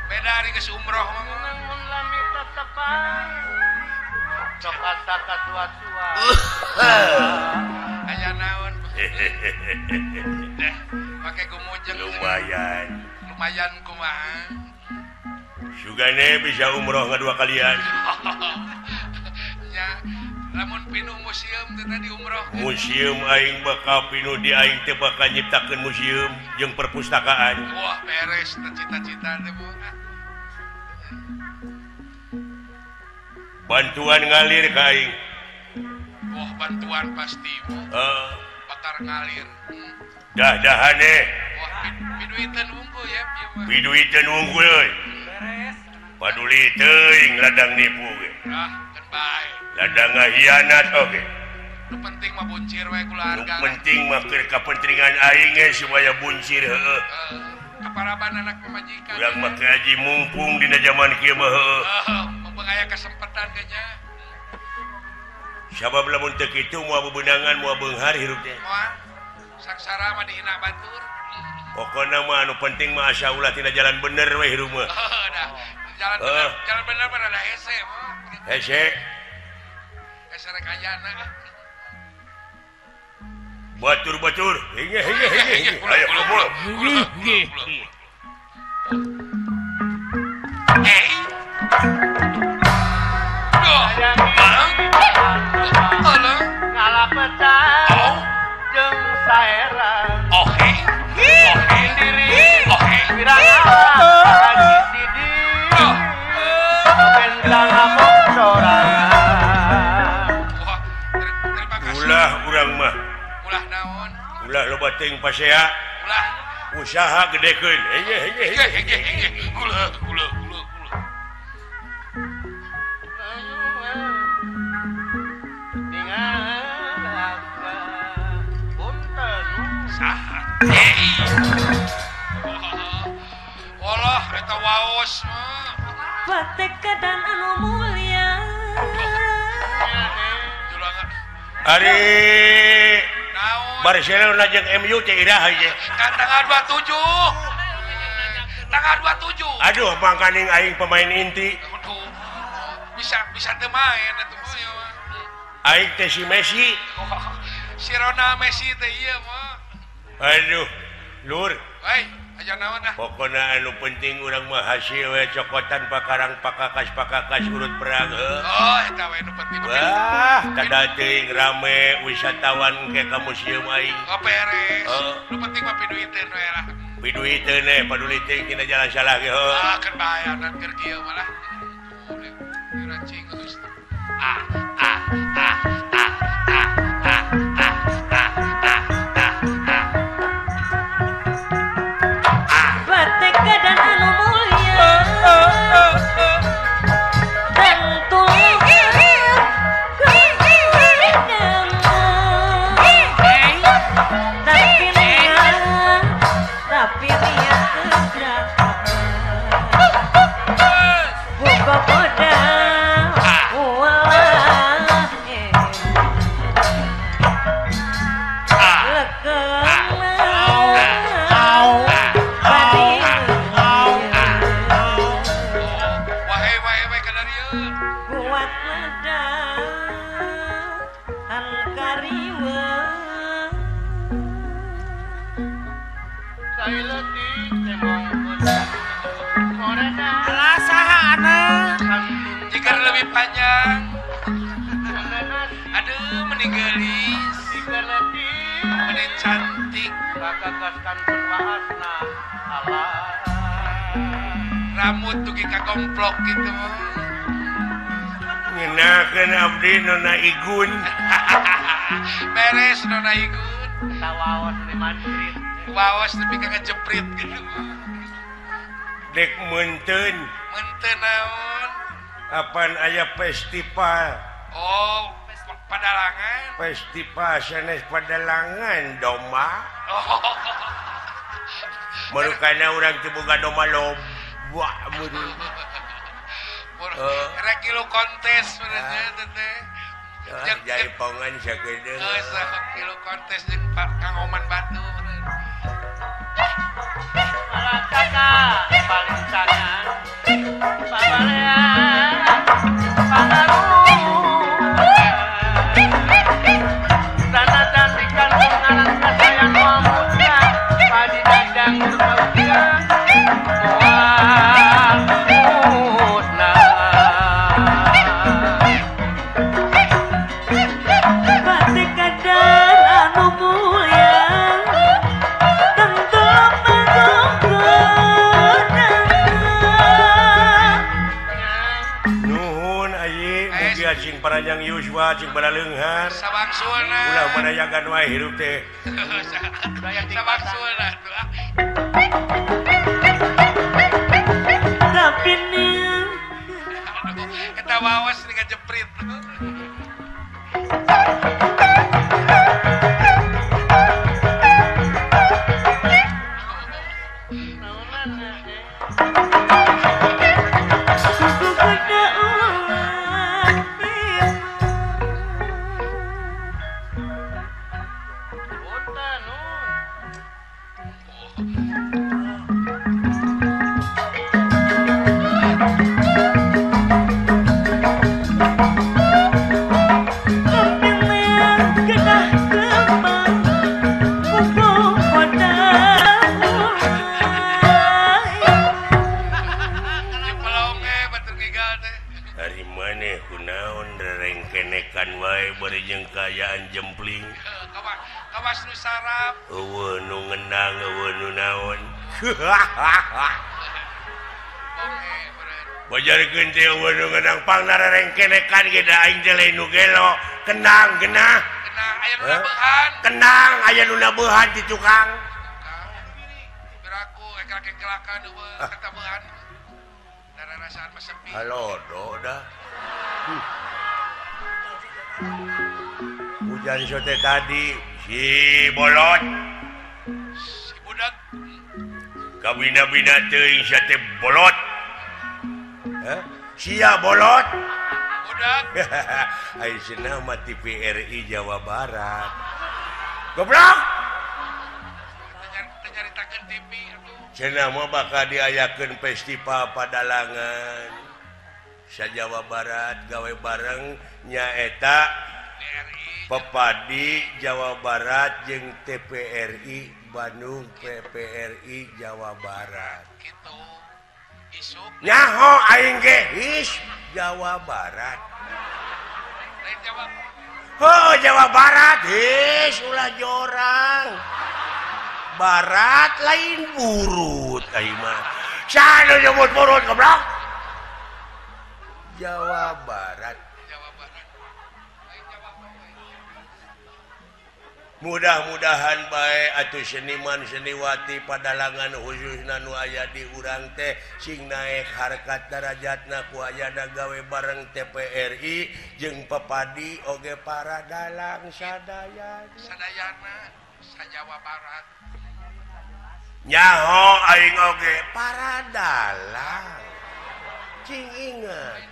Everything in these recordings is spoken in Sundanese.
Beda hari ke umroh mun lami tetepan sok asa kasuat-suat aya naon pakai gumujeng lumayan kumaha sugane bisa umroh ngadua kalian nya lamun pinuh museum teh tadi umroh museum aing bakal pinuh di aing teh bakal nyiptakeun museum jeung perpustakaan wah beres cita-cita teh Bu bantuan ngalir ka aing wah bantuan pasti Bu bakar ngalir dah-dahane wah piduiteun unggul ya piduiteun unggul euy beres paduli teuing ladang nipu ge kan bae ladang ngahianat oge nu penting mah buncir we nu keluarga penting mah keur kapentingan aing ge supaya buncir heueuh kaparaban anak pemajikan urang mah kaji mumpung dina zaman kieu mah heueuh mumpung aya kesempatan kayaknya sabab lamun teu kitu moal bebenangan moal beunghar hirup teh moal saksara mah dihina batur pokona mah anu penting mah asa ulah tina jalan bener we hirup mah dah jalan bener mah ada hese mah hese rek ayana batur hinge ayo kumpul ngalah pecan jeung saeran oke diri wirana di sidi bentang amok sorangan terima kasih ulah urang mah ulah naon ulah loba teuing pasea ulah usaha gedekeun hege ulah saha walah eta waos mah Patekadan anu mulia julangan ari naon Barcelona jeung MU teh iraha ye kan tanggal 27 aduh mangkaning aing pemain inti aduh bisa teu main atuh mah aing teh si Messi si Ronaldo Messi teh ieu mah aduh lur hei aja naon dah pokona anu penting urang mah hasil we cokotan pakarang pakakas urut perang oh eta we nu penting wah tada teuing rame wisatawan ke ka museum aing oh beres nu penting mah piduiteun we lah piduiteun paduli teuing tina jalan salah ge kan bahaya dan keur kieu mah lah rancing geus Patekadan anu mulia dan tulus tapi niat kerja buka podang ulah wae kadarieu buat ledak kariwa saya letih temongkeun morena alah saha ana jika lebih panjang aduh mending gelis jika letih mending cantik kakakaskan berwahasna alah rambut tuh kagomplok gitu ngeunakeun abdi nona igun beres nona igun tawawas di Madrid wawas tapi kagak jeprit gitu dek munteun naon apan aya festival oh padalangan sanes padalangan domba oh marukana urang teu boga domba loba murid rek kilo kontes sebenarnya teh jadi pongan sakedeung kilo kontes jeung Kang Oman Batu palintangan babalean pangaruh sanajan dikandung ngaran kasayang wamuka padi dadang berpausia mual musnah Patekadan anu mulia tentu Nuhun ayi mugi cing paranjang Yuswa cing baraleunghar Sabaksuna. ulah manayagan wae hirup teh Sabaksuna tuh. tapi nih Aduh, kita wawas dengan jeprit. suku kuda ulang Udah nun kepilih kedah kembang kuku kuda Pelonge batur gigal teh. dari maneh kunaon rerengkenekan wae bari jeung kayaan jempling Kawas nu sarap. eueuh nu ngenang eueuh nu naon Oke, bener. bajarkeun teh eueuh nu ngenang pangna rerengkenekan ge da aing teh lain nu gelo kenang genah Kenang aya nu Hah? nabehan. kenang aya nu nabehan ti tukang Biraku ekrak-ekrakan eueuh kata behan. Dara rasaan mah sepi. halo do dah hujan sote tadi si bolot Si budak kabina-bina teuing sia teh bolot sia bolot budak Aisyah mah TVRI Jawa Barat goblok nyaritakeun TV atuh. cenah mah bakal diayakeun festival Padalangan sa Jawa Barat gawe bareng nyaeta DRI Pepadi Jawa Barat jeung TPRI Bandung PPRI Jawa Barat gitu. Isuk nyaho aing ge his Jawa Barat lain jawab. oh Jawa Barat his ulah jorang Barat lain burut aing mah sana nyebut burut goblok Jawa Barat Jawa Barat. Lain jawab. mudah-mudahan bae atuh seniman seniwati Padalangan khususna nu aya di urang teh sing naek harkat darajatna ku ayana gawe bareng TPRI jeung Pepadi oge para dalang sadayana Sadayana sa Jawa Barat. nyaho aing oge para dalang cing ingat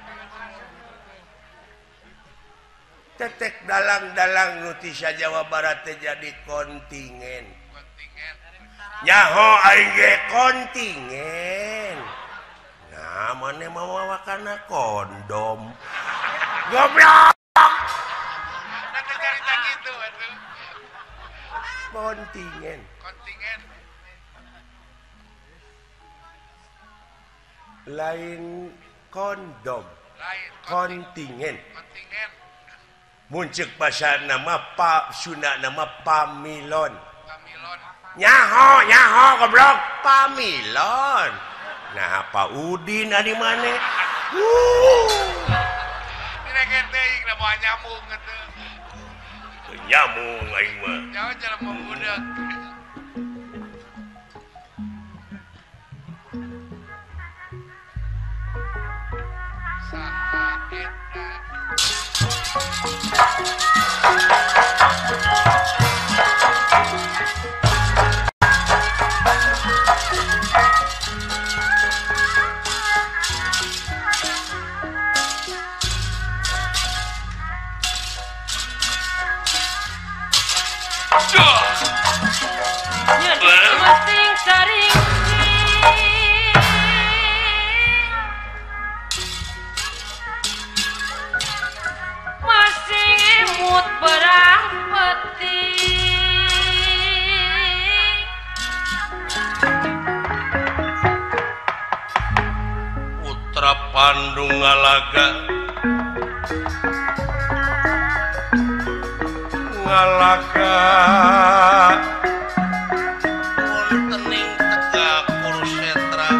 tetek dalang-dalang nu ti sa Jawa Barat teh jadi kontingen Kontingen. nyaho aing ge kontingen nah maneh mawawakana kondom goblok Nanti cerita gitu atuh. kontingen Kontingen. lain kondom Lain kontingen kontingen. muncul pasar nama Pak Sunda nama Pamilon Pamilon. nyaho goblok Pamilon nah Pak Udin di mana Direket teuing da moal nyambung atuh. nyamung aing mah Jawa jalan mau budak. Saha eta. Ya Pandu ngalaga wontening Tegak Kurusetra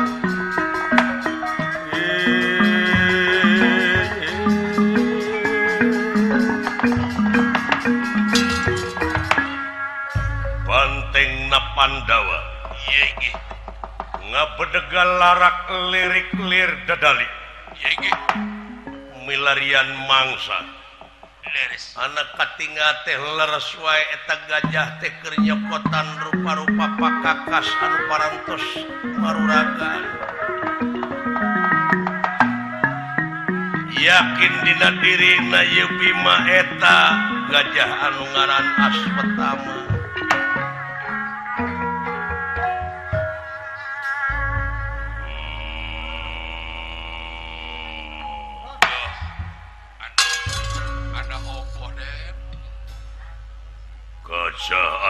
Bantengna Pandawa ngabedegal larak lirik-lir dadali milarian mangsa anak katinga teh leres wae eta gajah teh keur nyokotan rupa-rupa pakakas anu parantos maruragan yakin dina dirina ieu Bima eta gajah anu ngaran Aswatama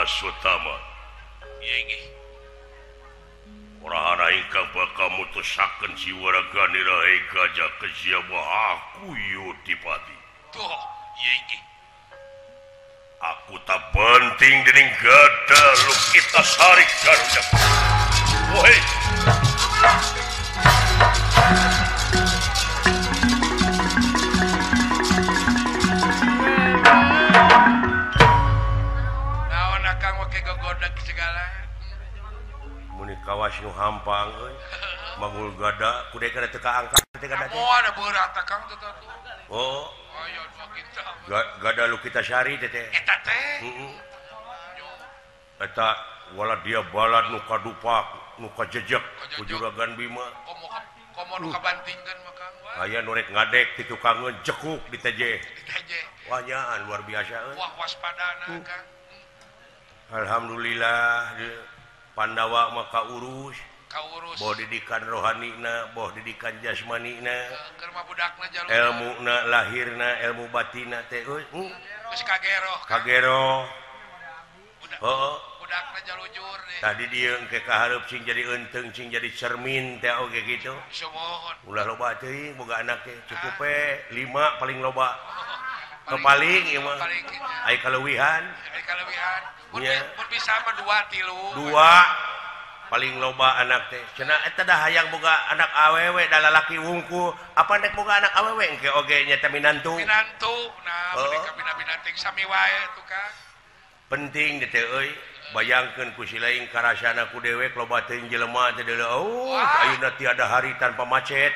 Aswatama Orahana ingkang bakal mutusaken siwaragani rahe gajah kejiaba aku Yudipati. Aku tak penting dening gada lu kita sarik ganda. Woi. Kawas nu hampang euy mangul gada kude kada teka angkat teh gada teh ada beurang takang teh tuh oh ayo dua kita gada lu kita sari teh eta teh eta wala dia balad nu kadupak nu kajejek ku juragan Bima komo nu kabantingkeun maka aya nu rek ngadek ti tukangeun jekuk di TJ wah nyaan luar biasa euy wah waspadana Kang alhamdulillah Pandawa maka urus boh didikan rohanina boh didikan jasmanina keur mah budakna jalur ilmuna lahirna ilmu batina teh geus kagero budakna jalujur deh tadi dia engke kahareup sing jadi eunteng sing jadi cermin teh oge kitu sumohon ulah loba teuing boga anak teh cukup 5 paling loba paling ieu mah ai kaleuwihan mun bisa mah 2 3 paling loba anak teh cenah eta dah hayang boga anak awewe da lalaki wungkul apa nek boga anak awewe engke oge nya teh minantu nah mereka bina-bina teh sami wae tuh Kang penting teh euy bayangkeun ku si lain karasana ku dewek loba teuing jelema teh deuleu ayeuna tiada hari tanpa macet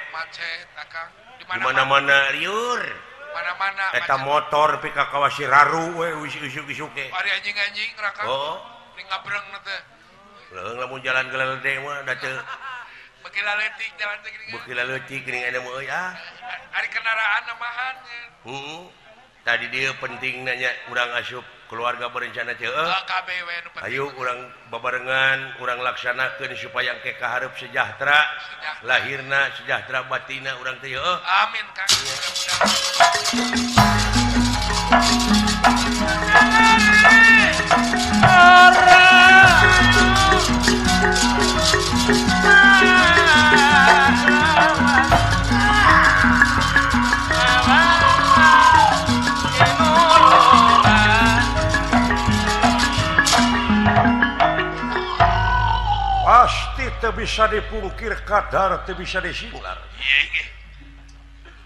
Kang di mana-mana liur mana-mana eta motor pika kawasi raru we usuk-usuk ke ari anjing-anjing raka ning ngabreng teh leuweung lamun jalan geledeg mah da teu beuki laletik jalan teh geuning beuki laletik geuning aya mah euy ari kendaraan namahan tadi dia penting nanya urang asup keluarga berencana teh ayo urang babarengan urang laksanakeun supaya engke kahareup sejahtera lahirna sejahtera batina urang teh amin Kang pasti teu bisa dipungkir kadar teu bisa disinglar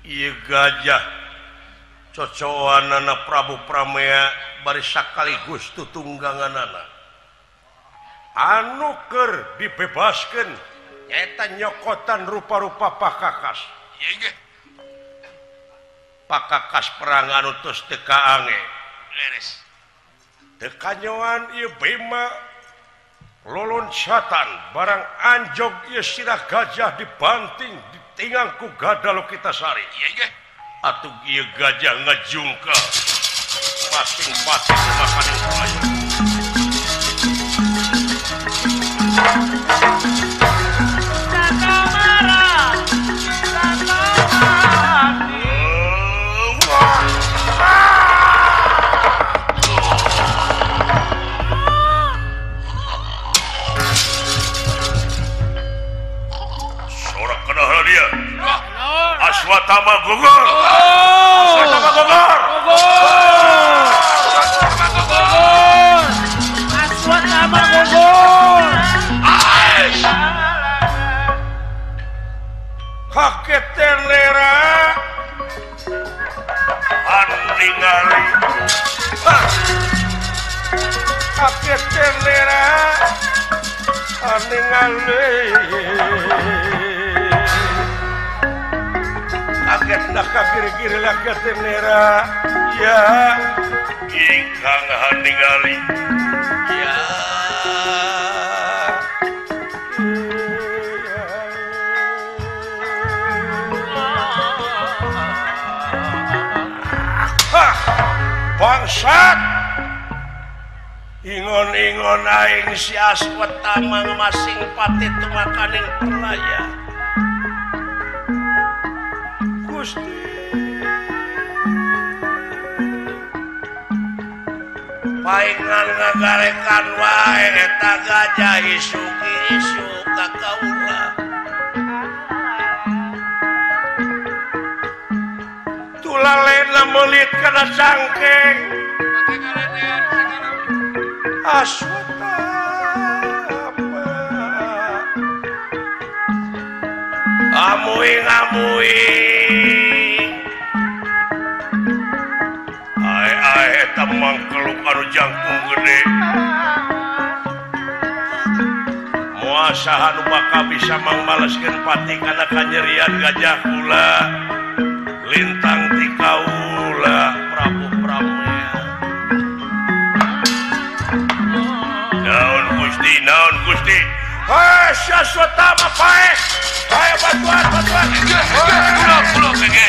ieu gajah cocokanana Prabu Pramea bari sakaligus tutungganganana anu keur dibebaskeun nyaeta nyokotan rupa-rupa pakakas pakakas perang anu tos teu kaange leres teu kanyoan ieu Bima loloncatan barang anjog ieu sirah gajah dibanting ditinggang ku Gadalu Kitasari atuh ieu gajah ngajungka pasing-pasing makaning kumaha Aswatama gugur. Aswatama gugur. Aswatama gugur. Kaget telera. Ningali. Kaget telera. Ningali. Kaget dah kagir-gir kaget telera. Ya. Ingkang ningali. Ya. Bangsat ingon-ingon aing si Aswatama masing pati tumakaning pelaya Gusti paingan ngagarekan wae eta gajah isu-isu ka kaula tulalena meulit kana cangkeng Aswatama amuing ae eta mangkeluk anu jangkung gede moal saha nu bakal bisa mangbaleskeun pati kana kanyerian gajah kula lintang ti kaula Prabu Pramea naon Gusti Aswatama pae bantuan pulau kege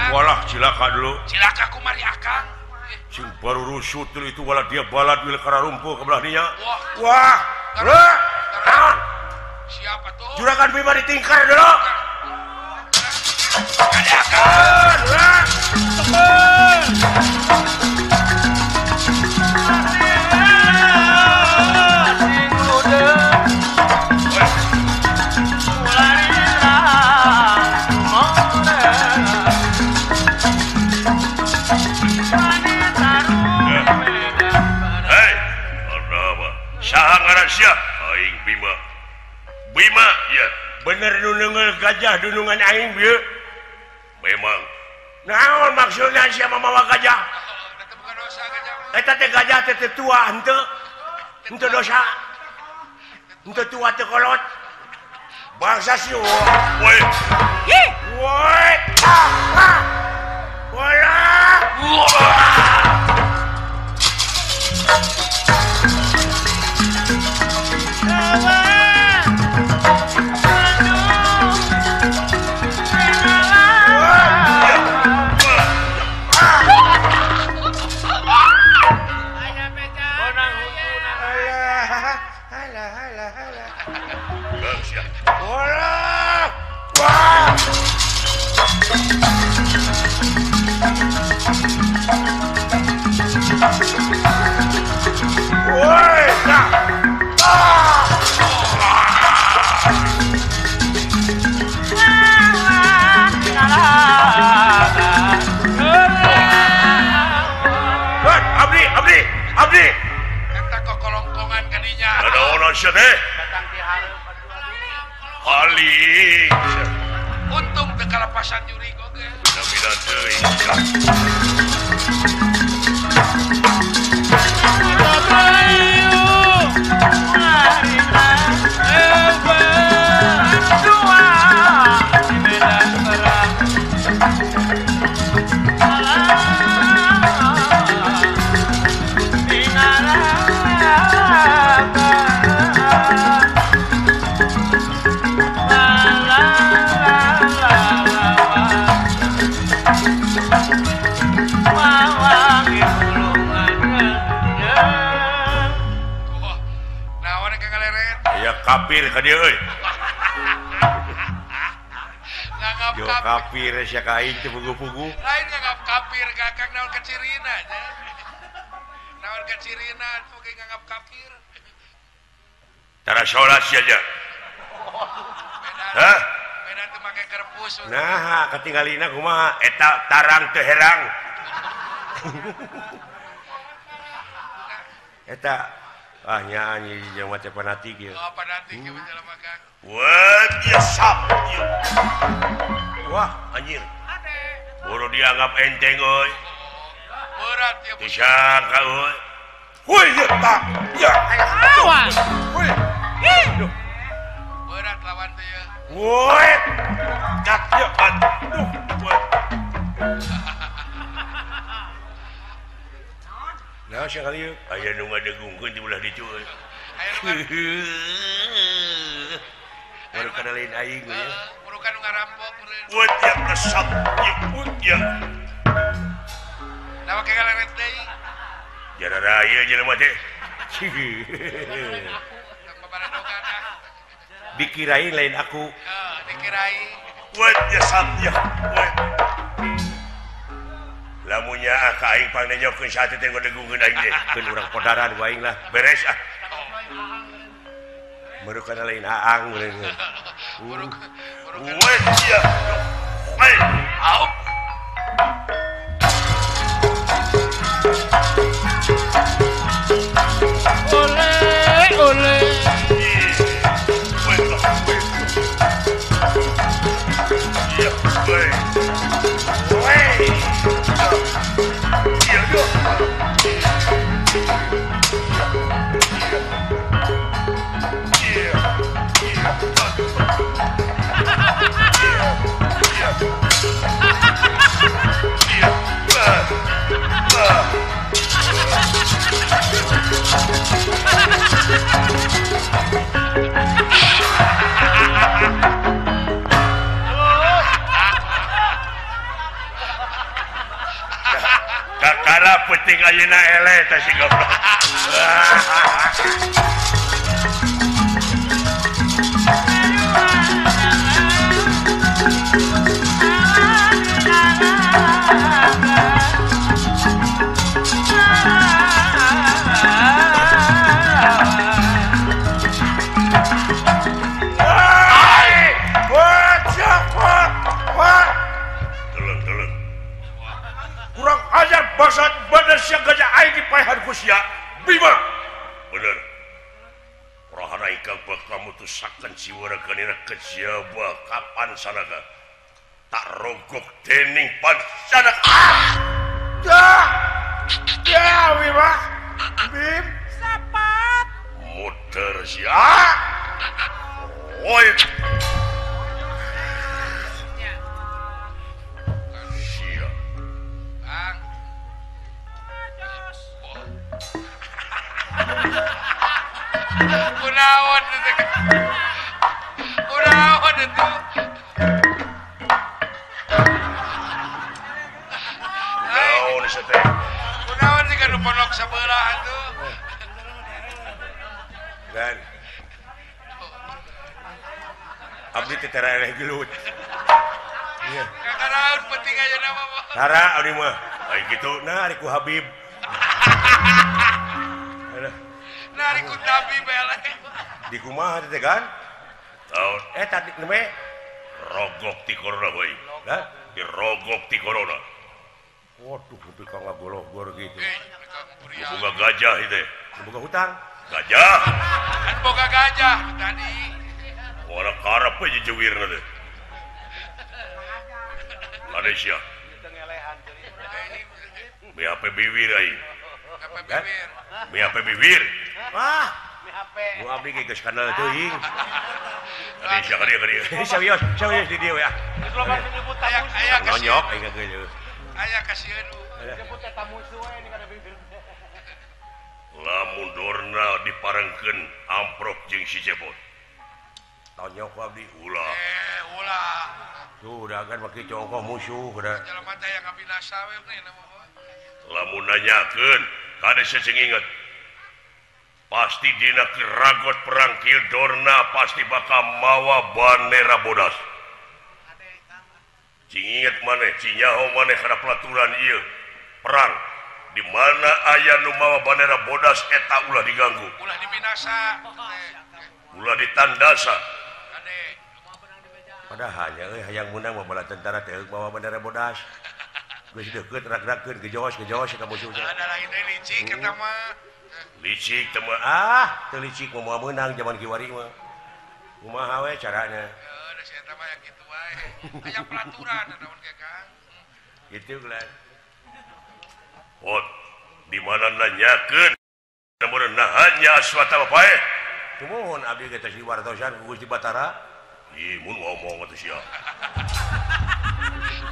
walah cilaka dulu Cilaka kumari akang. sing baru rusut itu walah dia balad wil kararumpuh ke belah dinya Wah. wah Siapa tuh? juragan Bima ditingkar dulu Kadakan. Sia aing Bima ya bener nu neungel gajah dunungan aing bieu memang naon maksudna sia mamawa gajah Eta bukan dosa gajah. eta teh gajah teh tua henteu dosa henteu tua teh kolot bangsa si woi woi Abdi Eta kok kolongkongan kadinya. ada orang sia teh Haling Untung teu kalapasan nyuri oge. bina teuing Wow. aya kafir ka dieu euy nganggap yo kafir kafir sia ka aing teu pugu-pugu lain nganggap kafir kakak naon kacirina nya naon kacirina poge nganggap kafir tara salat sia aja hah beda teu make kerpus nah katinggalina kumaha eta tarang teu herang eta nyanyi jeung macam fanatik ieu oh fanatik ieu jelema kang what yasap wah anjir boro dianggap enteng euy berat ya disangka euy woi ya tak ya Awas. woi berat lawan teh ya woi kat ya aduh woi nah sekali yuk aya nu ngadegungkeun di belah dicu euy aya baru kenalin aing we ya burukan nu ngarampok meureun woi ya resep ya woi ya da make galeret deui jara raya jelema teh babaradogana dikirain lain aku dikirai woi ya sap ya woi lamunnya ka aing pangnenyokeun sate teh ngadegungkeun aing teh keun urang podaran ku aing lah beres ah baru kana lain aang meureun burukan woi ya woi au Ole. woi ya woi woi ya yo kakara penting ayeuna ele teh si goblok Teleng kurang ajar basat badan siang gajah aing dipaehan ku sia bima bener rahana ikang bakal mutusakan siwaraganina kejaba kapan sanaga tak rogok dening pansana ya bima bim Sapat. muter sia oi sia Bang. Kunaon itu? Kunaon itu? naon sia teh Kunaon sih kan ponok sebelah itu? kan abdi teh tara eleh gelut iya Kakaraun penting aja nama mah. tara abdi mah ai kitu nah ari ku Habib aduh Nari ku Nabi belek. di kumaha teh kan tahu tadi neme rogok ti corona euy hah dirogok ti corona waduh tapi kang ngagolor gitu Kang Pria. bunga gajah itu bunga hutang gajah Kan boga gajah tadi. ora karep aja jewirna teh ada sia BHP bibir aing Apa bibir? BHP bibir wah BHP gua abdi geus kanal teuing ada sia ka dieu serius di dieu ya Aya kasih. nyok aing geus Aya kasieun. lamun dorna diparengkeun amprok jeung si Jebot tonyok abdi ulah Ulah. sudah kan pakai congkok musuh udah Jelema teh yang ngabinasa we nih nama mah. lamun nanyakeun kada sesing inget pasti dina ragot perang kieu Dorna pasti bakal mawa bandera bodas. Cing inget maneh, cinyaho maneh kana pelaturan ieu perang di mana aya nu mawa bandera bodas eta ulah diganggu. Ulah dibinasa. Ulah ditandasa. Ade. Padahal hayang menang mah bala tentara teh mawa bandera bodas. Geus deukeut rak-rakeun gejos ka musuh. Ada lain deui licik eta mah. Licik teh teu licik mah menang zaman kiwari mah. Kumaha we carana? Da si eta mah yang kitu wae. Aya pelaturan naon ke Kang. Gitu geus. Pot di mana nanyakeun namun nahannya Aswatama pae. Kumohon abdi ge teh si wartosan ku Gusti Batara. Ih mun ngomong atuh sia.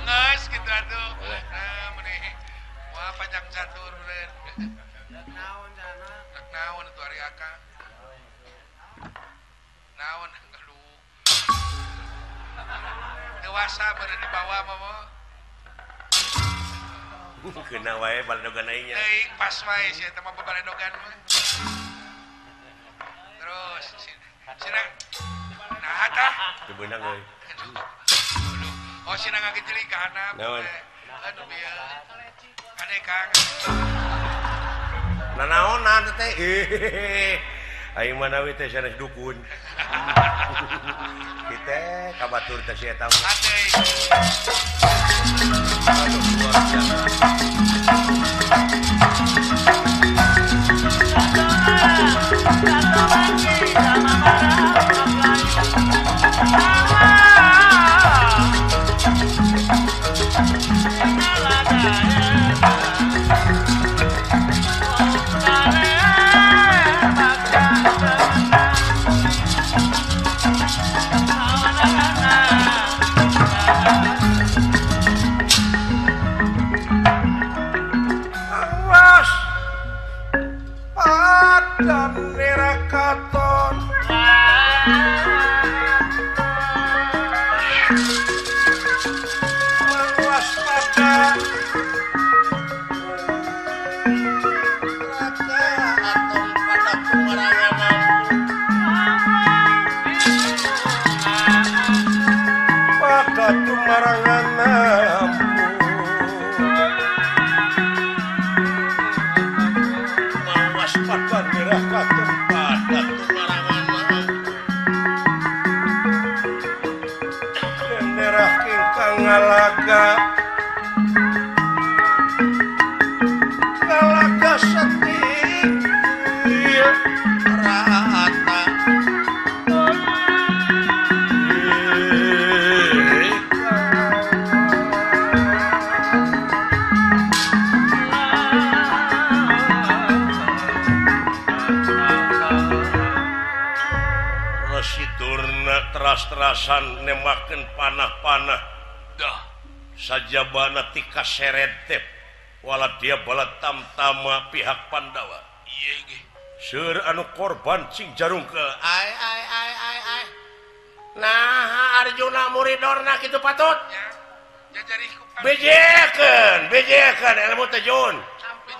Geus kitu atuh. Nah, meuni moal panjang catur meureun. Naon atuh ari Akang? Naon aduh. Dewasa meureun dibawa mah. Kena wae baledogan aing nya. Teuing pas wae si eta mah baledogan mah. Terus sina nah tah. Teu beunang euy. Aduh. Oh sina ngagejeli ka handap. Naon? Aduh bieu. Ade Kang. Nanaonan teh. Aing mah nawi teh sanes dukun. Kita kabatur teh si eta. Ade. Aduh luar biasa. Teras-terasan nemakeun panah-panah dah sajabana tika seretep wala dia bala tamtama pihak Pandawa ieu ge seur anu korban cing jarungkeul ai nah Arjuna muridorna kitu patut jajari ku bejekeun ilmu teh Jun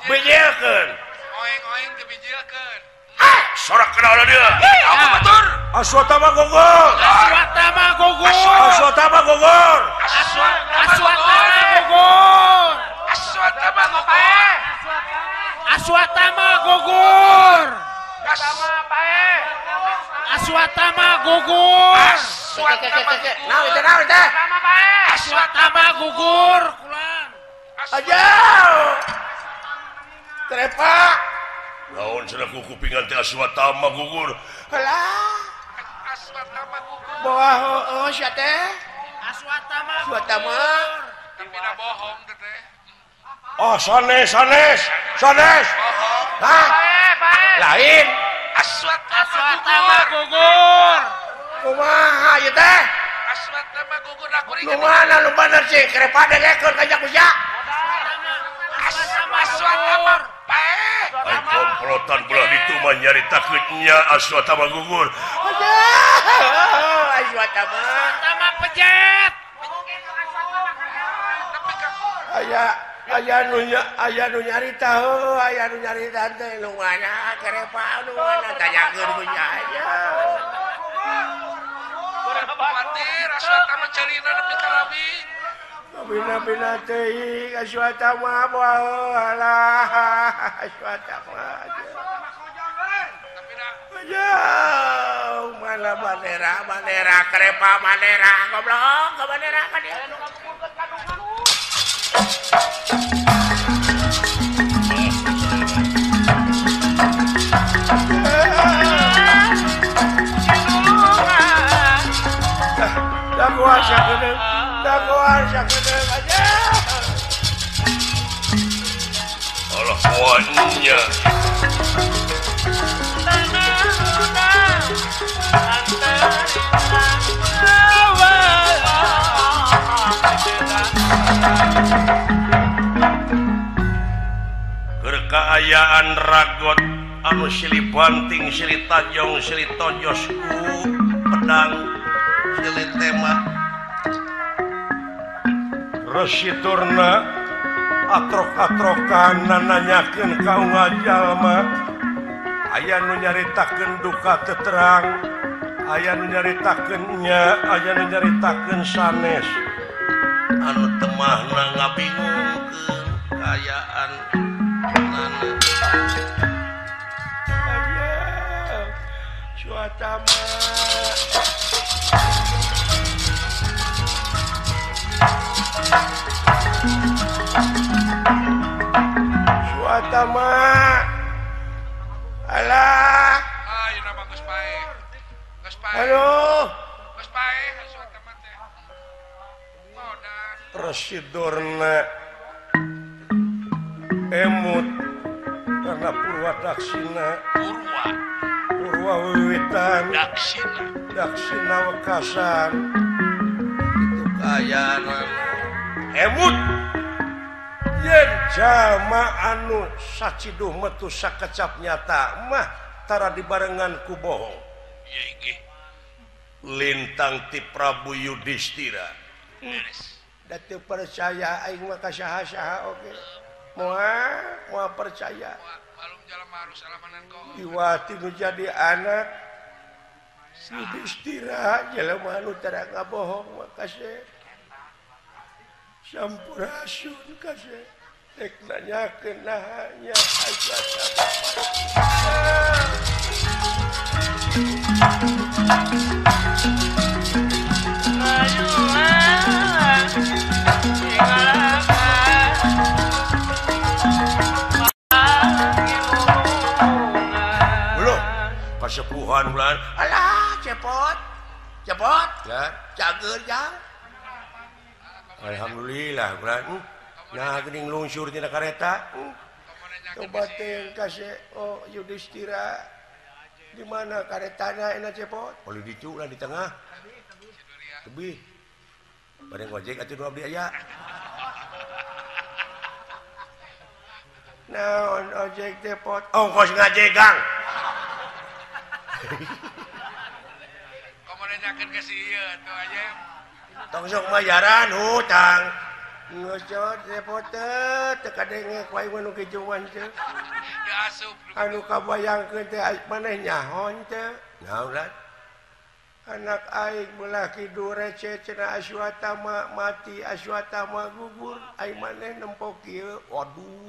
bejekeun oeng-oeng kebijekeun sorak kenal dia apa batur Aswatama gugur Aswatama gugur. Aswatama gugur Aswatama gugur. Aswatama gugur Aswatama gugur. Aswatama Aswatama gugur. Nah itu Aswatama gugur. Kulan. aja trepa naon cenah ku kupingan teh Aswatama gugur halah Aswatama gugur bawah sia teh Aswatama Aswatama tapi na bohong teh oh sanes bohong hah lain Aswatama gugur. kumaha ieu teh Aswatama gugur aku nu mana nu bener sih krepa degekeun ka Jakusa Aswatama pae ai komplotan belah ditu mah nyaritakeun nya Aswatama gugur aja Aswatama Aswatama pejet. tapi kan aya aya nu nyarita heuh aya nu nyarita teh nu mana kerepa nu mana tanyakeun ku aya khawatir aswata mah carina nepi ka labi bina-bina teuing aswata mah moal alah aswata mah jauh mana bandera kerepa bandera goblok ke bandera ka dia dah kuasa kedeung aja Allah kuatnya Keayaan ragot anu silih banting silih tajong silih tojosku pedang silih tema resiturna atrok-atrokan nanyakeun kaum jalma aya nu nyaritakeun duka teu terang aya nu nyaritakeun nya aya nu nyaritakeun sanes anu temahna ngabingungkeun kaayaan nana aya cuaca mah cuaca mah alah ayo nama geus pae aduh geus pae aswata mah teh modan residorna emut karena purwa daksina purwa wiwitan daksina wekasan itu kaya emut yen jama anu saciduh metu sakecap nyata mah tara dibarengan ku bohong ieu inggih lintang ti Prabu Yudhistira da teu percaya aing mah ka saha-saha oge moal percaya malum jalema harus salamanan kau Iwati nu jadi anak Yudhistira jelema anu tara ngabohong makasih sampurasun kasih tek nanyakeun nahanya aswata kasepuhan bulan alah cepot ya cager jang alhamdulillah bulan nah geuning lungsur tina kareta coba teh kasih oh Yudhistira di mana karetana enak cepot boleh dicu lah di tengah lebih bareng ojek atuh nu abdi aya naon ojek cepot ongkos ngajegang komo nanyakeun ka si ieu tuh aja tong sok bayaran hutang ngocot cepot teu kadenge ku aing nu kijuan teh diasup anu kabayangkeun teh maneh nyahon teh naon anak aing belah kidu receh cenah aswatama mati aswatama gugur aing maneh nempok kieu waduh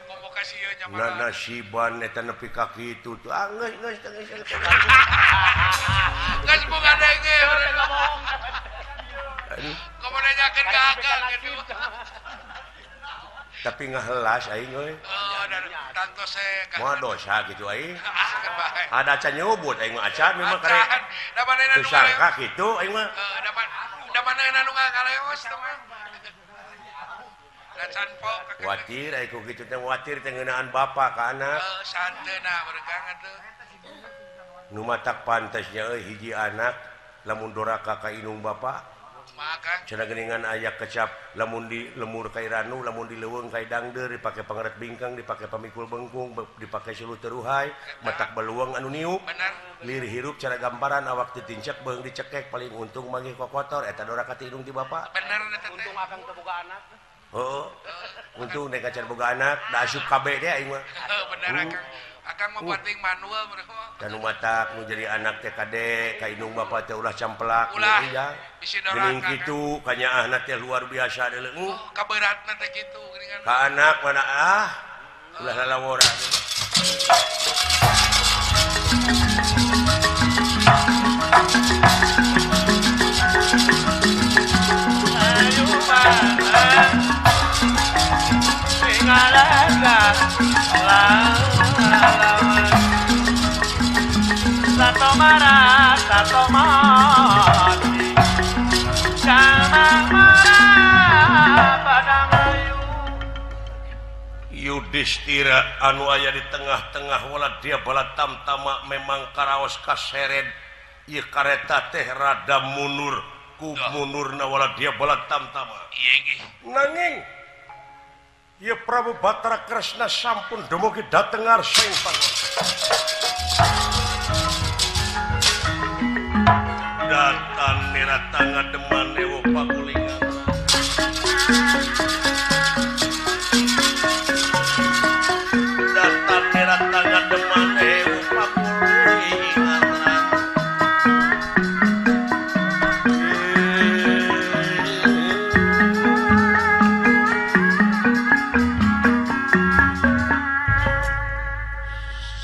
komo ka si ieu nya na nasiban eta nepi ka kitu tuh geus teu geus geus bunga denge komo nanyakeun ka akang kitu tapi ngahelas aing euy oh tanto se moal dosa kitu aing ada acan nyebut aing mah acan memang karek da manehna teu nu sangka kitu aing mah da manehna nu ngaleos teh mah da can po watir aing ku kitu teh watir teh ngeunaan bapa ka anak santeuna beregang atuh nu matak pantesnya euy hiji anak lamun doraka ka inung bapa maka cenah geuningan aya kecap lamun di lemur kai ranu lamun di leuweung kai dangdeur dipake pangeret bingkang dipake pamikul bengkung dipake silu teruhai matak beluang anu niup bener lir hirup cara gambaran awak ditincek beung dicekek paling untung mangih kokotor eta doraka ti inung ti bapa bener eta teh untung akang teu boga anak Oh untuk mereka cari boga anak dah asup KB dia aing mah bener Akang mau bating manual mereka dan matak mau jadi anak TKD ka indung bapak teh ulah camplak ulah iya bisi geuning dorang kitu kanya anak teh luar biasa deuleu kaberatna teh kitu geuningan ka anak mana ulah lalawora Ayo mana Tingalaga Satu marah Satu mati Jangan marah Pada ngayu Yudhistira anu aya di tengah-tengah wala dia bala tamtama memang karaos kaseret ieu kareta teh rada mundur ku munurna wala dia bala tamtama iya nggih nanging ieu Prabu Batara Kresna sampun dumugi datengar sing panguwasa datan nirata ngademan ewo pakulingan datan nirata ngademan ewo pakulingan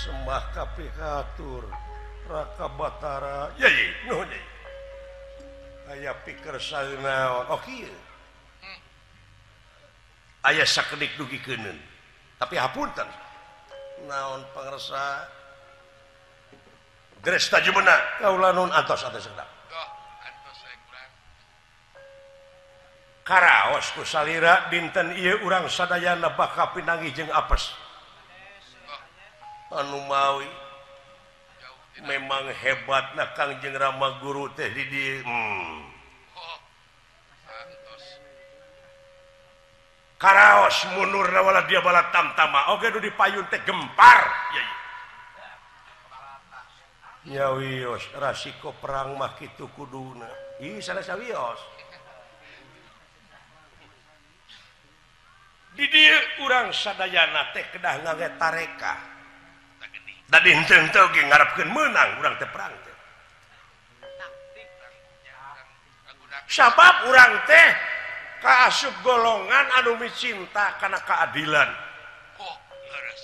sembah kapihatur Raka Batara yai nuhun yai aya pikir saeunaon oh kieu aya sakedik dugikeun tapi hapunten naon pangresa Gres tajumna kaula nun antos sedap antos saya kurang karaos ku salira dinten ieu urang sadayana bakal pinanggih jeung apes anu mawi memang hebat nah Kangjeng Rama Guru teh di dieu antos karaos munurna wala dia bala tamtama oge nu dipayun teh gempar yai nyawios rasiko perang mah kitu kuduna ih sanes sawios di dieu urang sadayana teh kedah ngangge tareka da dinten teh ge ngarepkeun meunang urang teh perang teh sabab urang teh kaasup golongan anu micinta kana keadilan leres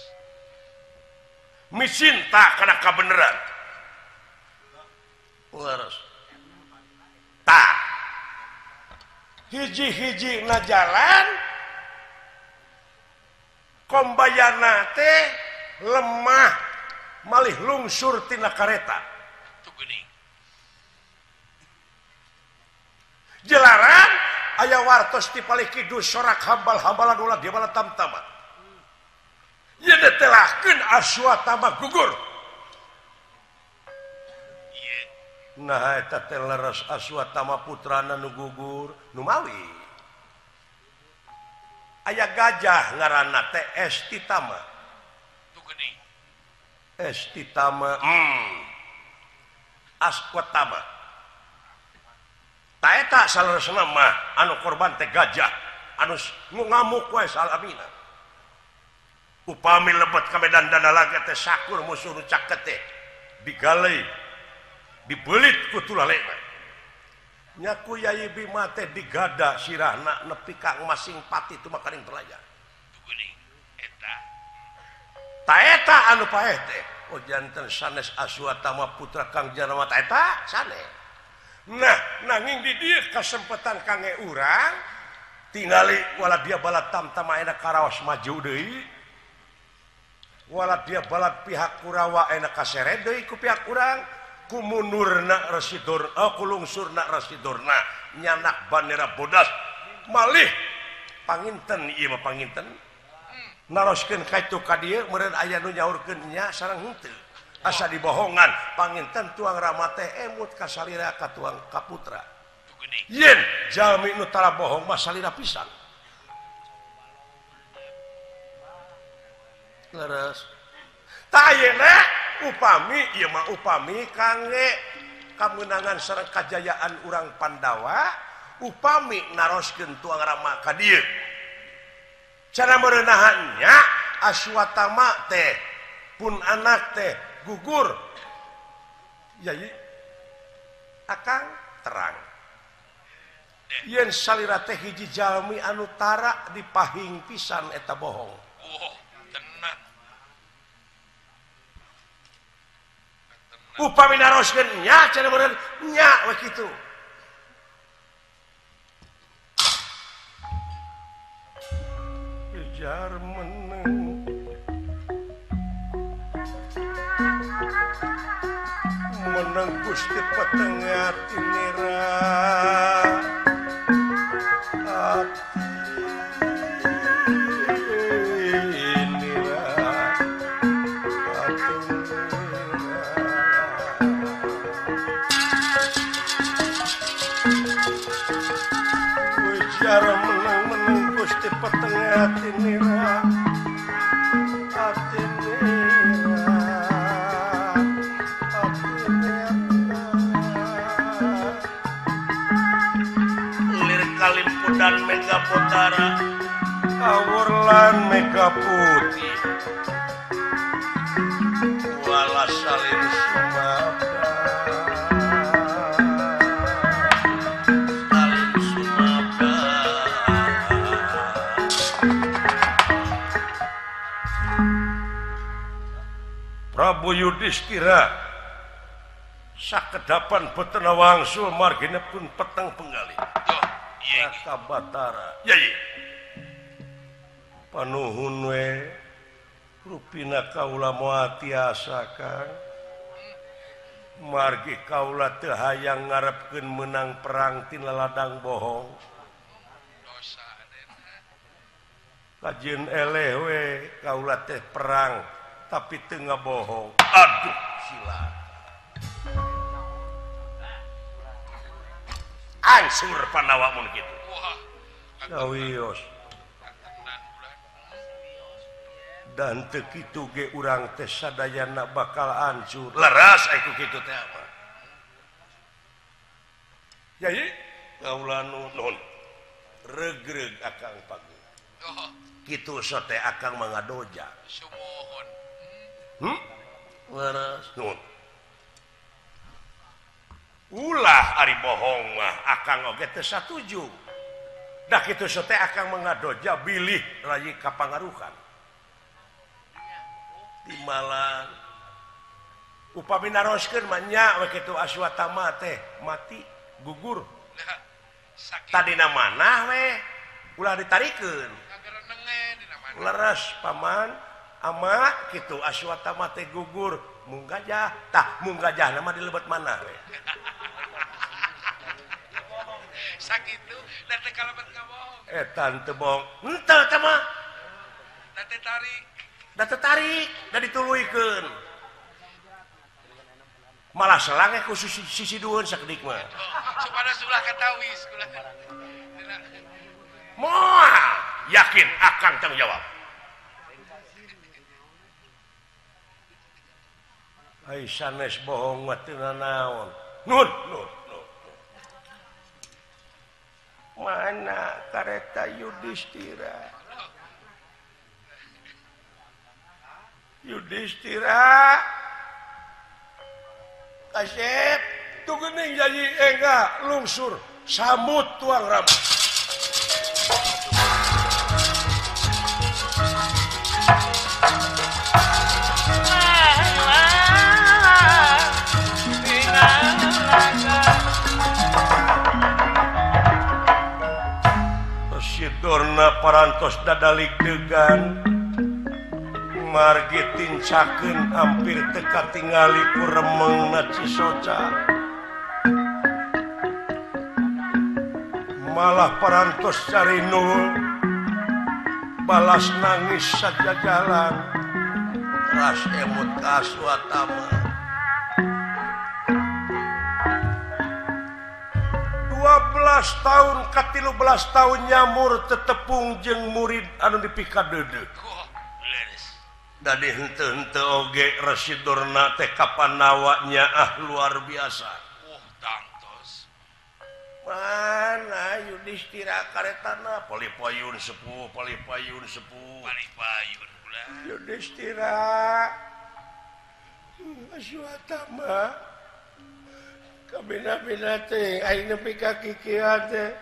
micinta kana kabeneran leres tah hiji-hiji na jalan kombayana teh lemah malih lungsur tina kareta tuh geuning jelaran aya wartos ti palih kidul sorak hambal-hambalan ulah dia bala tamtama ieu detelahkeun Aswatama gugur iya nah eta teh leres Aswatama putrana nu gugur nu mawi aya gajah ngaranna teh Estitama tuh geuning Estitama Aswatama ta eta saleresna mah anu korban teh gajah anu ngamuk wae salamina upami lebet ka medan danalaga teh sakur musuh nu caket teh digalei dibelit ku tulalena nyaku Yai Bima teh digada sirahna nepi ka masing pati tu makaring pelajar tuh geuning eta ta eta anu paeh teh oh janten sanes Aswatama putra Kang Janama ta eta sanes nah nanging di dieu kasempetan kangge urang tingali wala dia bala tamtama ena karaos maju deui wala dia bala pihak Kurawa ena kaseret deui ku pihak urang ku munurna residor ku lungsurna residorna nyanak bandera bodas malih panginten ieu mah panginten naroskeun kaitu ka dieu meureun aya nu nyaurkeun nya sareng henteu asa dibohongan panginten tuang Rama teh emut ka salira ka tuang ka putra tuh geuning yen jalmi nu tara bohong mah salira pisan leres ta ayeuna upami ieu mah upami kangge kamenangan sareng kajayaan urang Pandawa upami naroskeun tuang Rama ka dieu cara merenahannya Aswatama teh pun anak teh gugur jadi akang terang yen salira teh hiji jalmi anu tara dipahing pisan eta bohong tenang upami naroskeun nya cenah meureun nya we kitu kejar meneng meneng Gusti petengat inira menang Gusti petengat inira lir kalimpudan mega potara awurlan mega putih wala salin sumabda Prabu Yudhistira sakedapan petena wangsul margina pun peteng penggali Raka Batara yai panuhun we rupina kaula moal tiasa Kang margi kaula teu hayang ngarepkeun menang perang tina ladang bohong dosa kajeun eleh we kaula teh perang tapi tengah bohong aduh sila ansur panawamun gitu sawios dan teu kitu ge urang teh sadayana bakal hancur leras aya kitu teh apa jadi kaula nuhun regreg akang pagu kitu sote akang mangadoja sumuhun leras nuhun ulah ari bohong mah akang oge teu satuju da kitu sote akang mangadoja bilih rayi kapangaruhan timalan upami naroskeun mah nya we kitu Aswatama teh mati gugur tadina manah we ulah ditarikeun leres paman ama kitu Aswatama teh gugur mung gajah tah mung gajah nama dilebet manah we sakitu da teh kalebet kabohong etan teu bohong henteu teh mah da teh tarik da tertarik da dituluikeun malah selang ku sisi dueun sakedik mah supaya sulah katawis kula moal yakin akang tanggung jawab ai sanes bohong mah teu naon nun mana kareta Yudhistira kasep tu geuning jadi enggak lungsur samut tuang rambut Sidorna parantos dadalik degan margi tincakeun hampir teka tingali ku remengna Cisoca malah parantos cari nul balas nangis saja jalan ras emut ka Aswatama 12 tahun ka 13 tahun nyamur tetepung jeung murid anu dipikadeudeu dadi henteu-henteu oge Rasidorna teh kapanawanya luar biasa tangtos mana Yudhistira karetana Palipayun sepuh Yudhistira Aswatama kabina-bina teh aing nepi ka kikieuan teh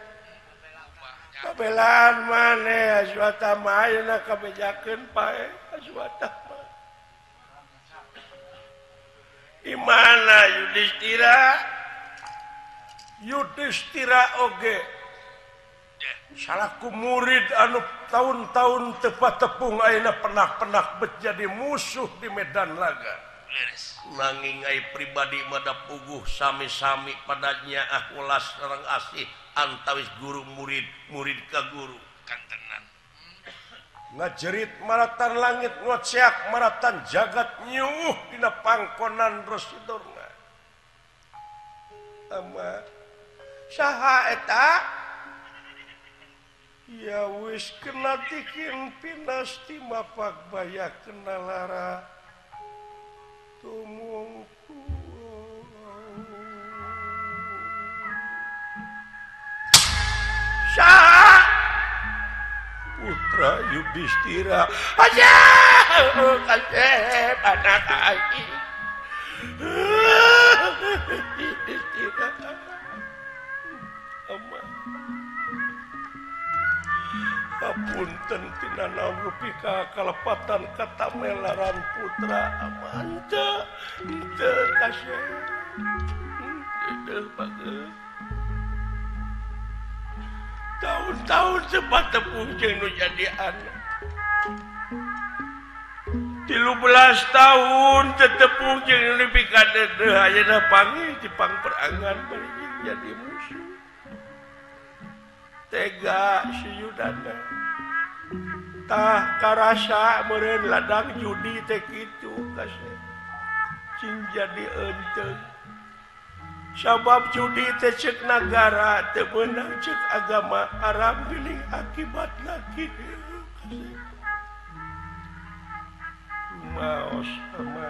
kabelaan maneh Aswatama ayeuna kabejakeun pae Aswatama imana Yudhistira oge salaku murid anu tahun-tahun tepat tepung ayeuna penak-penak menjadi musuh di medan laga nanging ai pribadi mada puguh sami-sami padanya ulas sareng asih antawis guru murid ka guru kantenan ngajerit maratan langit ngociak maratan jagat nyuh dina pangkonan Rasidurna ama saha eta ya wis kena tikin pinasti mapak baya kena lara tumungku saha putra Yudhistira aja kasep anak aing Yudhistira ama apunten tina naon rupi kalepatan katamelaran putra amanta teu kasep teu bageus tahun-tahun sempat tepung jeung nu jadi anak 13 tahun tetepung jeung nepi ka deudeuh ayeuna panggih di pangperangan bari jadi musuh tega si Yudana tah karasa meureun ladang judi teh kitu kasih cing jadi eunteu sabab judi teh ceuk nagara teu meunang ceuk agama haram geuning akibatna kitu kasih maos ama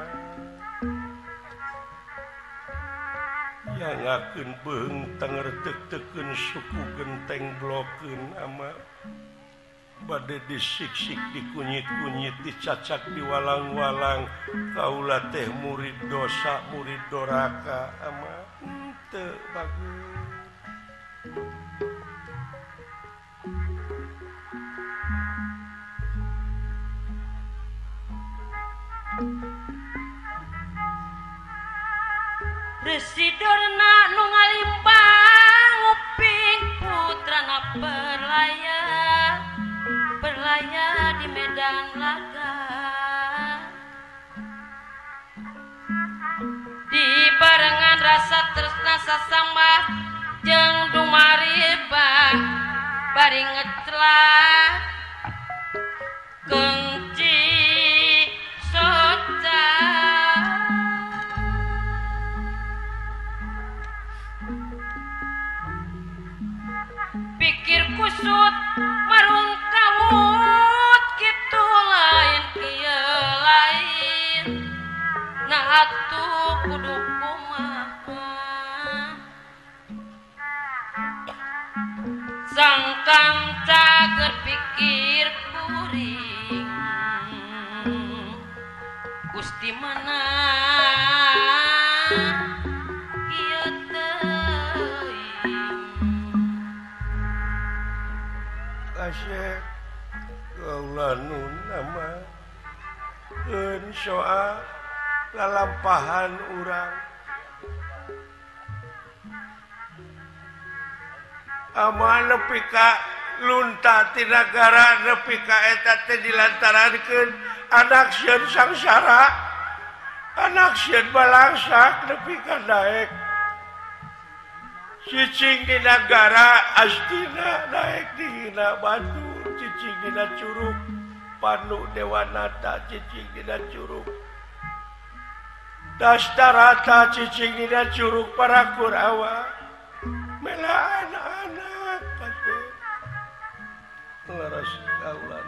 yangakeun beung tenger tek-tekeun suku genteng blokeun ama bade disiksik dikunyit-kunyit dicacak diwalang-walang kaula teh murid dosa murid doraka ama teu bagus Residorna nu ngalimbang uping putrana berlaya di medan laga di barengan rasa tresna sasambah jeung dumariba bari ngeclah kenci soca pikir kusut marung kawut kitu lain ieu lain nah atuh kudu kumaha sangkang cager pikir kuring Gusti meunang ieu teuing kasep kaula nun nama eun soal lalampahan urang ama nepi ka lunta ti nagara nepi ka eta teh dilantarankeun anak sieun sangsara anak sieun balangsak nepi ka daek cicing di negara Astina naik di hina batu cicing dina curug Panu Dewanata cicing dina curug Dastarata cicing dina curug para Kurawa mela anak-anak kasih laras kaulan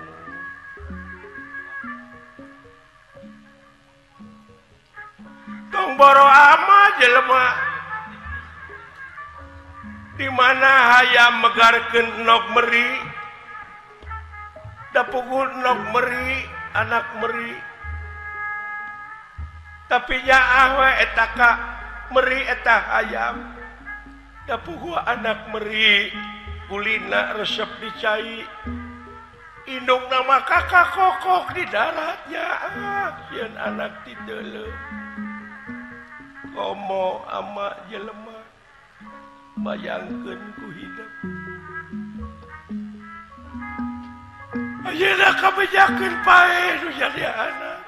tong boro ama jelema di mana hayam megarkeun nok meri da pukul nok meri anak meri tapi nyaah we eta ka meri eta hayam da pukul anak meri kulina resep dicai indung nama kakak kokok di daratnya yang anak tidele komo ama jelema bayangkeun ku hidup ayeuna kabejakeun pae nu jadi anak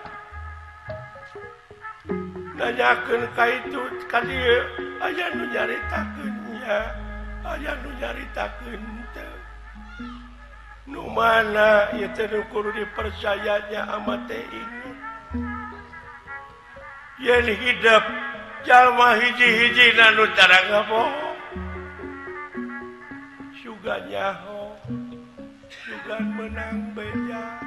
nanyakeun ka itu ka dieu aya nu nyaritakeun nya aya nu nyaritakeun teh nu mana ieu teh nu kudu dipercayanya ama teh inget yen hidup jalma hiji-hijina nu tara ngabohong suga nyaho suga menang beja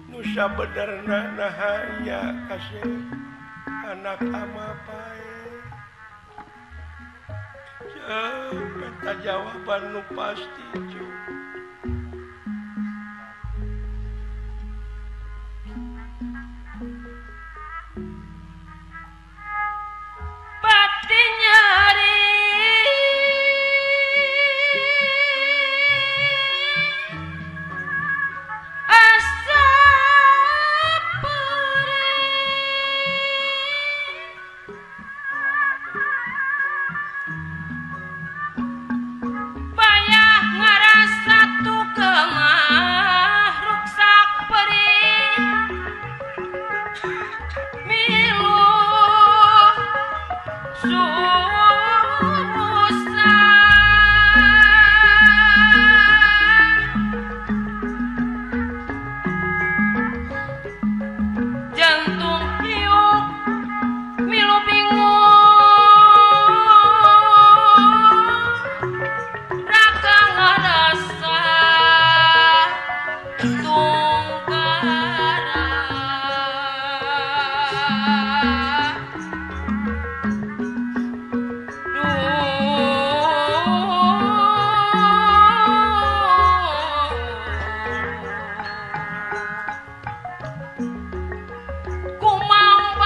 nu sabenerna nahaya kasih anak ama pae minta jawaban nu pasti cu pati nyari asa bayah ngarasa tukemah ruksak perih milu jantung hiuk milu bingung raka ngarasa tunggara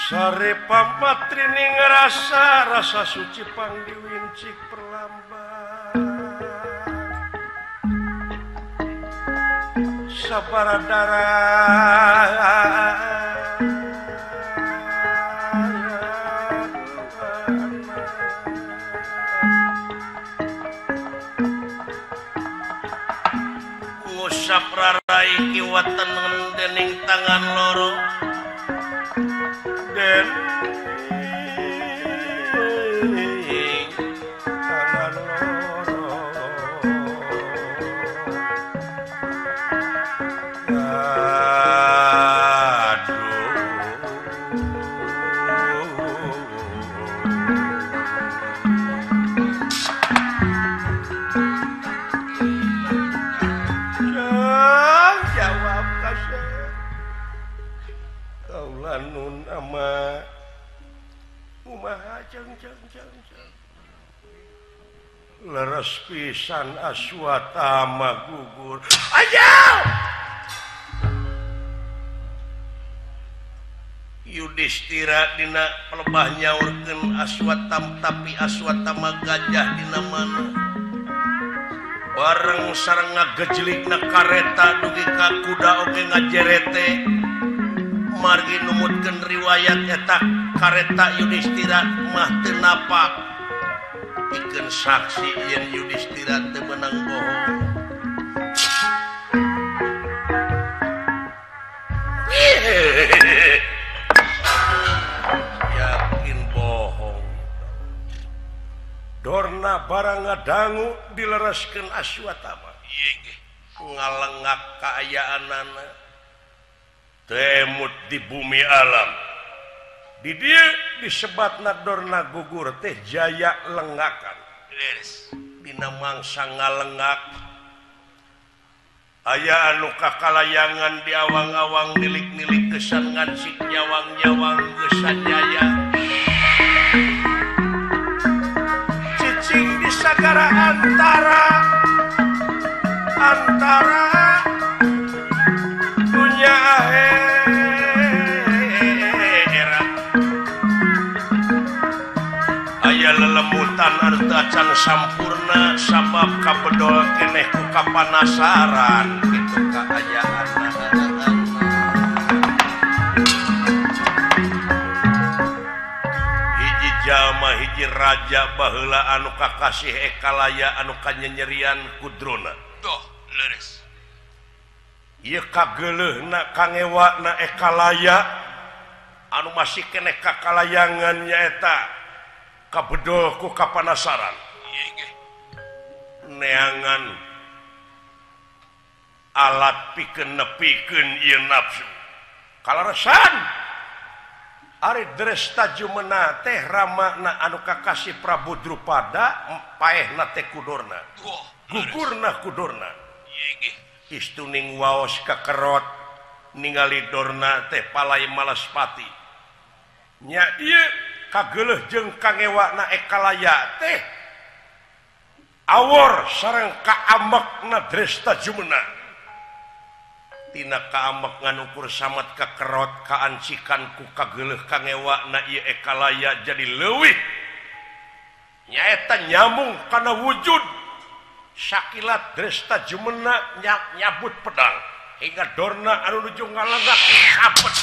Sare pamatri ning rasa suci pangdiwincik perlambat sabaradara ngusap rarai kiwatan dening tangan loro dan tangan loro jawab kasih kaulanun ama umaha jeng leres pisan aswatama gugur ayo Yudhistira dina pelebah nyaurkeun Aswatam tapi Aswatama gajah dina mana bareng sareng ngagejlikna kareta dugi ka kuda oge ngajerete margi numutkeun riwayat eta kareta Yudhistira mah teu napa pikeun saksi yen Yudhistira teu meunang bohong. Yakin bohong. Dorna barang ngadangu dileraskeun Aswatama. Ngalengak kaayaanana temut di bumi alam. Di dieu disebatna Dorna gugur teh jaya lengakan. Dina mangsa ngalengak aya anu kakalayangan di awang-awang nilik-nilik gesan ngansik nyawang-nyawang gesan jaya cicing di sagara antara dunya akhirat aya lelemutan anu acan sampurna sabab kabedol keneh ku kapanasaran kitu kaayaan hiji jalma hiji raja baheula anu kakasih ekalaya anu kanyanyerian kudrona Tuh, leres. ieu kageuleuhna kangewana ekalaya anu masih keneh kakalayangan nyaeta kabedol ku kapanasaran neangan alat pikeun nepikeun ieu nafsu kalarasan ari Drestajumena teh ramana anu kakasih Prabu Drupada paehna teh kudorna gugurna kudorna istuning waos kakerot ningali Dorna teh palai Malaspati nya ieu kageuleuh jeung kangewana ekalaya teh awor sareng kaambekna Drestajumena tina kaamek nganukur samet kakerot kaancikan ku kageuleuh kangewana ieu ekalaya jadi leuwih nyaeta nyambung kana wujud sakilat Drestajumena nyabut pedang hingga Dorna anu nuju ngalengak kapet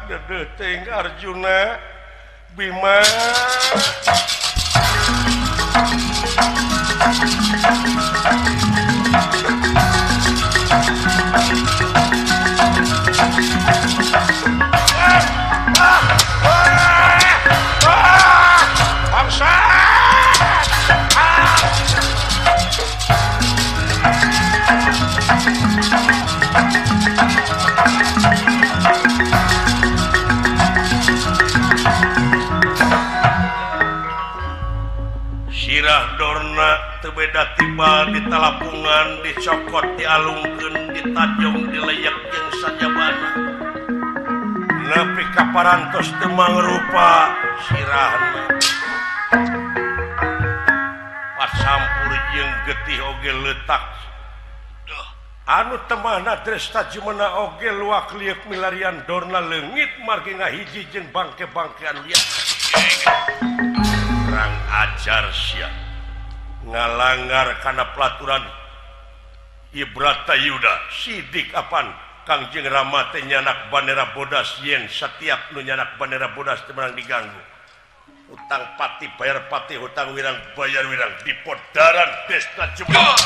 Dedeteng Arjuna Bima bangsa sirah Dorna teu beda tiba di talapungan dicokot dialungkeun ditajong dileyak jeung sajabana nepi ka parantos teu mangrupa sirahna pasampur jeung getih oge leutak anu temahna Drestajumena oge luak liuk milarian Dorna leungit margi ngahiji jeung bangke-bangke anu liar kurang ajar sia ngalanggar kana pelaturan Ibratayuda sidik apan Kangjeng Rama teh nyanak Bandera Bodas yen setiap nu nyanak Bandera Bodas teu meunang diganggu utang pati bayar pati hutang wirang bayar wirang di podaran Drestajumena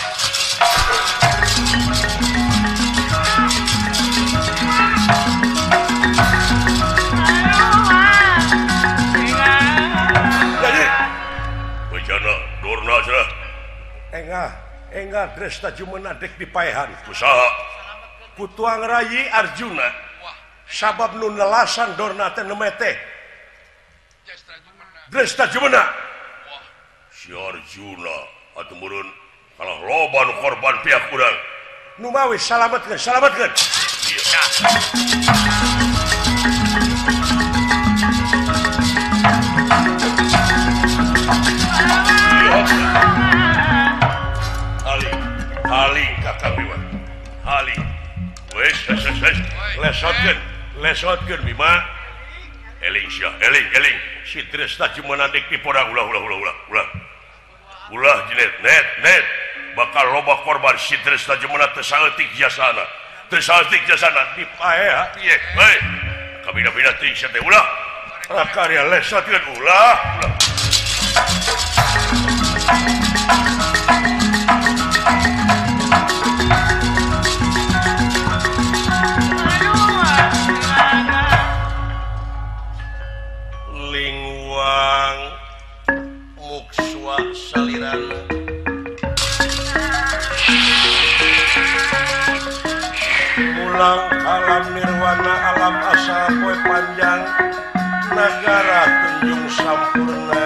enggak Dresta Jumena dek dipaehan Usaha. Kutuang Rayi Arjuna Wah, sabab nu nelasan dorna teh nemete Jastra Jumena. Dresta Jumena Wah, si Arjuna atuh meureun kalah loba nu korban pihak urang nu mawi salametkeun Haling kakak Bima Haling wes lesotkeun Bima eling si Dresta Jumena dek dipodang ulah jinet net bakal loba korban si Dresta Jumena teu saeutik jasana dipae piye heuy kabina-bina teuing teh ulah rakarya lesotkeun ulah Lingwang mukswa salirana mulang alam nirwana alam asal poe panjang negara tunjung sampurna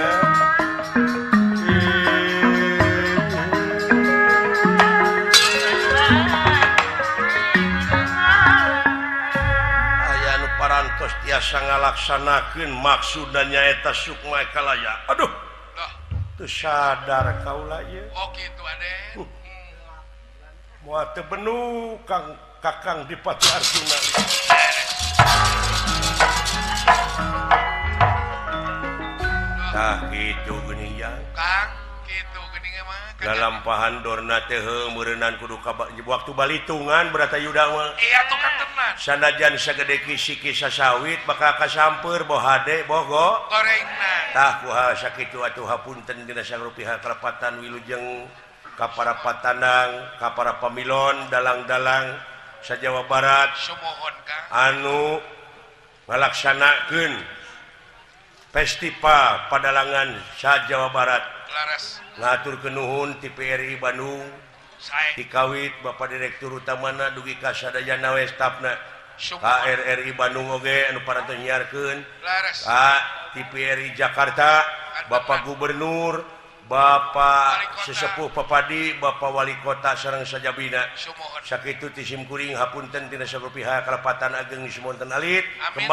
aya nu parantos tiasa ngalaksanakeun maksud dan nyaeta sukma kalaya aduh dah. teu sadar kaula ieu Oh gitu Aden. moal teu benu Kakang Dipati Arjuna tah kitu geuning ya Kang, gitu geuning mah. lalampahan dorna teh meureunnan kudu waktu balitungan berarti yuda mah Iya tuh kan tenan. sanajan sagede kisi sasawit bakal kasampeur boh hade bogo Gorengna. tah kuha sakitu atuh hapunten dina sangrupiha kalepatan wilujeng ka para patandang ka para pamilon dalang-dalang sajawa barat Sumohon Kang. anu ngalaksanakeun festival padalangan sa-Jawa Barat Laras. ngaturkeun nuhun ti PRI Bandung Sae. dikawit Bapak Direktur Utamana dugi ka sadayana we stafna Sumohon. KRRI Bandung oge anu parantos nyiarkeun Laras. ka ti PRI Jakarta Bapak Gubernur Bapak Wali Kota. Sesepuh Papadi Bapak Wali Kota sareng sajabina Sumohon. sakitu ti simkuring hapunten tina sarupiha kalepatan ageng semonten alit Amin.